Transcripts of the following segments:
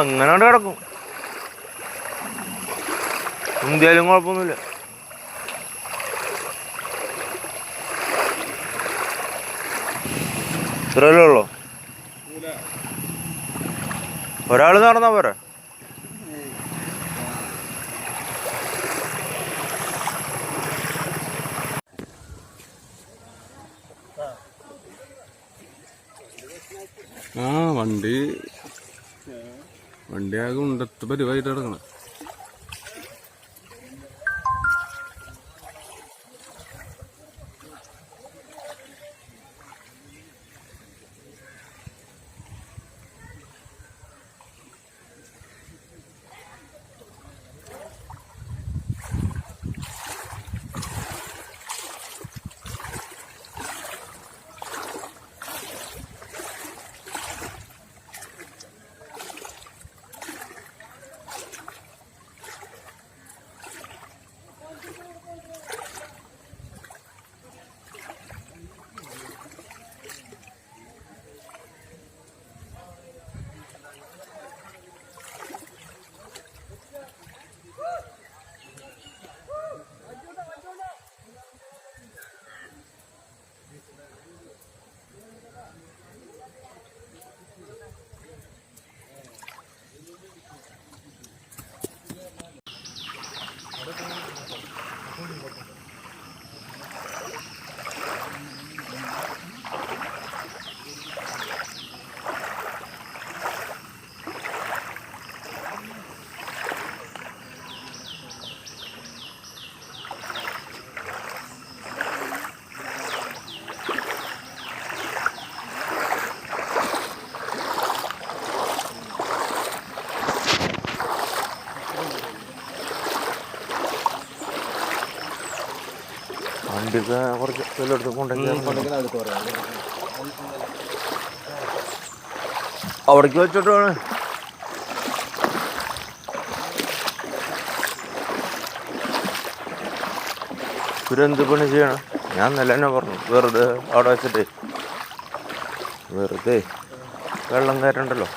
അങ്ങനെ കിടക്കും. എന്തായാലും കുഴപ്പമൊന്നുമില്ല. ഇത്രയല്ലേ ഉള്ളൂ. ഒരാൾ നടന്നാ പോരാ. വണ്ടി ആകെ ഉണ്ടത്ത് പരിവായിട്ട് കിടക്കണം. വണ്ടിയൊക്കെ കുറച്ച് എല്ലായിടത്തും കൊണ്ടെങ്കിൽ അവിടേക്ക് വെച്ചിട്ടാണ്. ഇവരെന്ത് പണി ചെയ്യണം? ഞാൻ നല്ല തന്നെ പറഞ്ഞു, വെറുതെ അവിടെ വെച്ചിട്ടേ വെറുതെ വെള്ളം കയറണ്ടല്ലോ.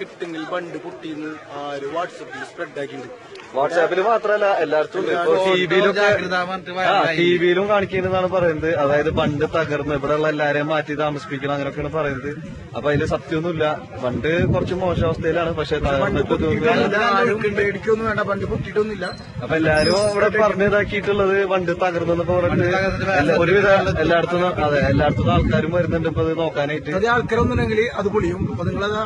കിട്ടുമെങ്കിൽ ബണ്ട് പൊട്ടിന്ന് ആര് വാട്സപ്പിൽ സ്പ്രെഡ് ആക്കിയിട്ടുണ്ട്. വാട്സാപ്പിൽ മാത്രമല്ല എല്ലായിടത്തും ടിവിയിലും കാണിക്കുന്നതാണ് പറയുന്നത്. അതായത് ബണ്ട് തകർന്ന് ഇവിടെയുള്ള എല്ലാരെയും മാറ്റി താമസിപ്പിക്കണം അങ്ങനെയൊക്കെയാണ് പറയുന്നത്. അപ്പൊ അതില് സത്യമൊന്നുമില്ല. ബണ്ട് കുറച്ച് മോശാവസ്ഥയിലാണ്, പക്ഷെ എനിക്കൊന്നും വേണ്ട, ബണ്ട് പൊട്ടിയിട്ടൊന്നുമില്ല. അപ്പൊ എല്ലാരും ഇവിടെ പറഞ്ഞു ഇതാക്കിയിട്ടുള്ളത് ബണ്ട് തകർന്നെന്നൊക്കെ പറഞ്ഞിട്ട് ഒരുവിധം എല്ലായിടത്തും എല്ലായിടത്തും ആൾക്കാരും വരുന്നുണ്ട് ഇപ്പൊ അത് നോക്കാനായിട്ട്. അതേ ആൾക്കാരൊന്നുമില്ലെങ്കിൽ അത് പൊളിയും. അപ്പൊ നിങ്ങളത്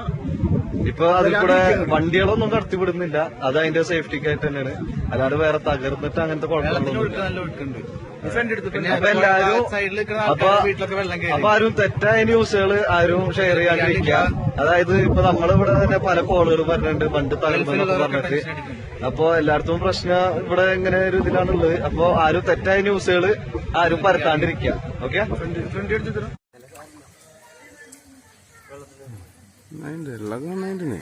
ഇപ്പൊ അതിൽ കൂടെ വണ്ടികളൊന്നും കടത്തിവിടുന്നില്ല. അത് അതിന്റെ സേഫ്റ്റിക്കായിട്ട് തന്നെയാണ്, അല്ലാണ്ട് വേറെ തകർന്നിട്ട് അങ്ങനത്തെ കുഴപ്പങ്ങളൊന്നും. അപ്പൊ ആരും തെറ്റായ ന്യൂസുകൾ ആരും ഷെയർ ചെയ്യാണ്ടിരിക്കുക. അതായത് ഇപ്പൊ നമ്മളിവിടെ തന്നെ പല കോളുകൾ പറഞ്ഞിട്ടുണ്ട് ബണ്ട് തകർന്നെന്നൊക്കെ പറഞ്ഞിട്ട്. അപ്പൊ എല്ലായിടത്തും പ്രശ്നം ഇവിടെ ഇങ്ങനെ ഒരു ഇതിലാണുള്ളത്. അപ്പൊ ആരും തെറ്റായ ന്യൂസുകൾ ആരും പരത്താണ്ടിരിക്കുക. ഓക്കെ, അതിന്റെ എല്ലാം കാണാൻ അടിക്കുന്നത്